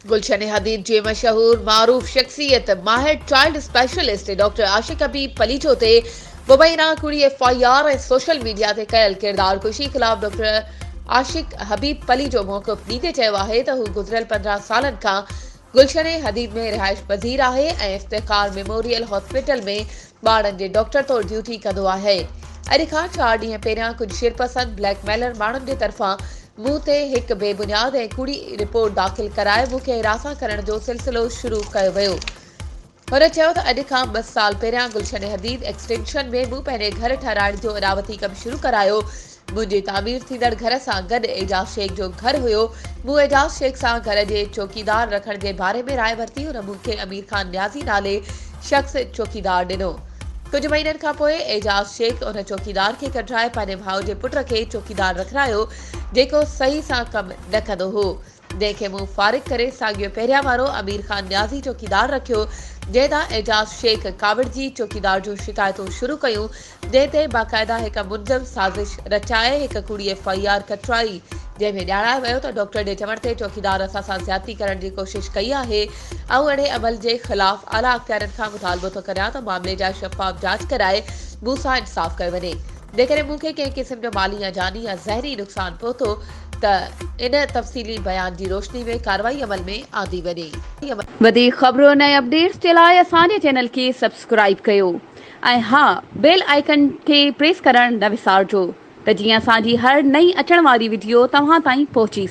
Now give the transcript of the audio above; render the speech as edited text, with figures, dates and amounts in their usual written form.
गुलशन हदीद जे मशहूर मारूफ शख्सियत माहिर चाइल्ड स्पेशलिस्ट डॉक्टर आशिक हबीब पलीचो ते मुबैना कुड़ी FIR सोशल मीडिया ते कयल किरदार कुशी खिलाफ डॉक्टर आशिक हबीब पलीचो मौक़िफ़ ॾींदे चयो आहे त हू गुज़िरियल 15 सालनि खां गुलशन हदीद में रिहाइश पज़ीर आहे ऐं इफ्तिखार मेमोरियल हॉस्पिटल में ॿारनि जे डॉक्टर तौरु ड्यूटी कंदो आहे। अॼु खां 4 ॾींहं पहिरियां कुझु शिरपसंद ब्लैकमेलर माण्हुनि जे तरफ़ां मूं ते हिकु बेबुनियाद ऐं कूड़ी रिपोर्ट दाख़िल कराए मूंखे हिरासा करण जो सिलसिलो शुरू कयो वियो। हुन चयो त अॼु खां 2 साल पहिरियां गुलशन हदीद एक्सटेंशन में मूं पंहिंजे घर ठाराइण जो अॾावती कमु शुरू करायो। मुंहिंजे तामीर थींदड़ घर सां गॾु एजाज़ शेख जो घर हुयो। मूं एजाज़ शेख सां घर जे चौकीदार रखण जे बारे में राय वरिती। हुन मूंखे अमीर खान न्याज़ी नाले शख़्स चौकीदार ॾिनो। कुझु महीननि खां पोइ एजाज़ शेख उन चौकीदार खे कढाए पंहिंजे भाउ जे पुट खे चौकीदार रखायो जेको सही सां कमु न कंदो हो, जंहिंखे मूं फारिग करे साॻियो पहिरियां वारो अमीर खान न्याज़ी चौकीदार रखियो जंहिं तां एजाज़ शेख कावड़जी चौकीदार जूं शिकायतूं शुरू कयूं, जंहिं ते बाक़ाइदा हिकु मुंज़म साज़िश रचाए हिकु कुड़ी FIR कटराई जंहिंमें ॼाणायो वियो त डॉक्टर जे चवण ते चौकीदार असां सां ज़्यादती करण जी कोशिश कई आहे ऐं अहिड़े अमल जे ख़िलाफ़ आला अख़्तियारनि खां मुतालबो थो करियां त मामले जा शफ़ाफ़ जांच कराए मूं सां इंसाफ़ कयो वञे। जेकॾहिं मूंखे कंहिं क़िस्म जो माली या जानी या ज़हरी नुक़सानु पहुतो त इन तफ़सीली बयान जी रोशनी में कार्रवाई अमल में आंदी वञे। वधीक ख़बरुनि ऐं अपडेट्स जे लाइ असांजे चैनल खे सब्सक्राइब कयो ऐं हा बेल आइकन खे प्रेस करणु न विसारिजो त जीअं असांजी हर नई अचण वारी वीडियो तव्हां ताईं पहुची